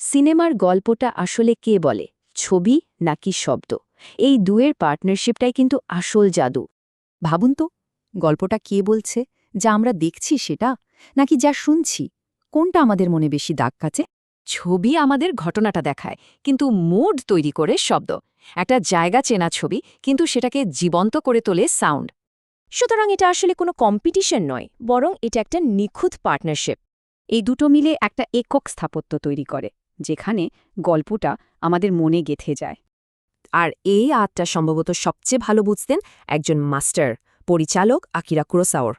সিনেমার গল্পটা আসলে কে বলে, ছবি নাকি শব্দ? এই দুয়ের পার্টনারশিপটাই কিন্তু আসল জাদু। ভাবুন তো, গল্পটা কে বলছে? যা আমরা দেখছি সেটা, নাকি যা শুনছি? কোনটা আমাদের মনে বেশি দাগ কাটে? ছবি আমাদের ঘটনাটা দেখায়, কিন্তু মুড তৈরি করে শব্দ। একটা জায়গা চেনা ছবি, কিন্তু সেটাকে জীবন্ত করে তোলে সাউন্ড। সুতরাং এটা আসলে কোনো কম্পিটিশন নয়, বরং এটা একটা নিখুঁত পার্টনারশিপ। এই দুটো মিলে একটা একক স্থাপত্য তৈরি করে, যেখানে গল্পটা আমাদের মনে গেঁথে যায়। আর এই আর্টটা সম্ভবত সবচেয়ে ভালো বুঝতেন একজন মাস্টার, পরিচালক আকিরা কুরোসাওয়ার।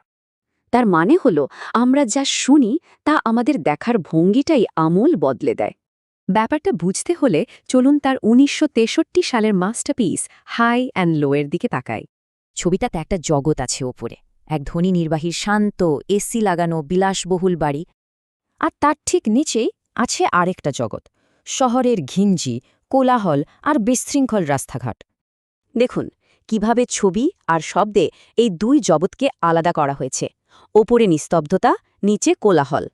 তার মানে হল, আমরা যা শুনি তা আমাদের দেখার ভঙ্গিটাই আমূল বদলে দেয়। ব্যাপারটা বুঝতে হলে চলুন তার ১৯৬৩ সালের মাস্টারপিস হাই অ্যান্ড লোয়ের দিকে তাকাই। ছবিটাতে একটা জগৎ আছে ওপরে, এক ধনী নির্বাহীর শান্ত এসি লাগানো বিলাসবহুল বাড়ি। আর তার ঠিক নিচেই আছে আরেকটা জগৎ, শহরের ঘিঞ্জি, কোলাহল আর বিশৃঙ্খল রাস্তাঘাট। দেখুন কিভাবে ছবি আর শব্দে এই দুই জগৎকে আলাদা করা হয়েছে। ওপরে নিস্তব্ধতা, নিচে কোলাহল।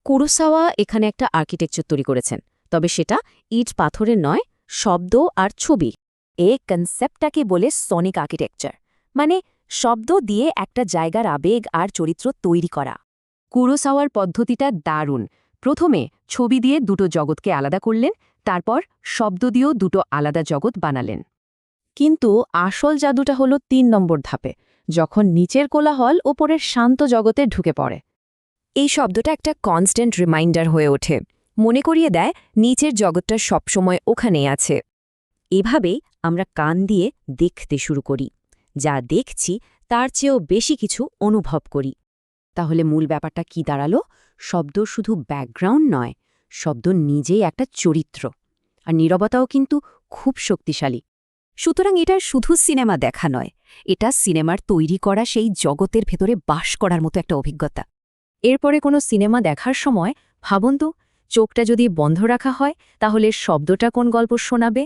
কুরোসাওয়া এখানে একটা আর্কিটেকচার তৈরি করেছেন, তবে সেটা ইট পাথরের নয়, শব্দ আর ছবি। এই কনসেপ্টটাকে বলে সনিক আর্কিটেকচার, মানে শব্দ দিয়ে একটা জায়গার আবেগ আর চরিত্র তৈরি করা। কুরোসাওয়ার পদ্ধতিটা দারুণ। প্রথমে ছবি দিয়ে দুটো জগৎকে আলাদা করলেন, তারপর শব্দ দিয়েও দুটো আলাদা জগৎ বানালেন। কিন্তু আসল জাদুটা হলো ৩ নম্বর ধাপে, যখন নিচের কোলাহল ওপরের শান্ত জগতে ঢুকে পড়ে। এই শব্দটা একটা কনস্ট্যান্ট রিমাইন্ডার হয়ে ওঠে, মনে করিয়ে দেয় নিচের জগৎটা সবসময় ওখানেই আছে। এভাবেই আমরা কান দিয়ে দেখতে শুরু করি, যা দেখছি তার চেয়েও বেশি কিছু অনুভব করি। তাহলে মূল ব্যাপারটা কি দাঁড়ালো? শব্দ শুধু ব্যাকগ্রাউন্ড নয়, শব্দ নিজেই একটা চরিত্র। আর নীরবতাও কিন্তু খুব শক্তিশালী। সুতরাং এটা শুধু সিনেমা দেখা নয়, এটা সিনেমার তৈরি করা সেই জগতের ভেতরে বাস করার মতো একটা অভিজ্ঞতা। এরপরে কোনো সিনেমা দেখার সময় ভাবুন তো, চোখটা যদি বন্ধ রাখা হয় তাহলে শব্দটা কোন গল্প শোনাবে?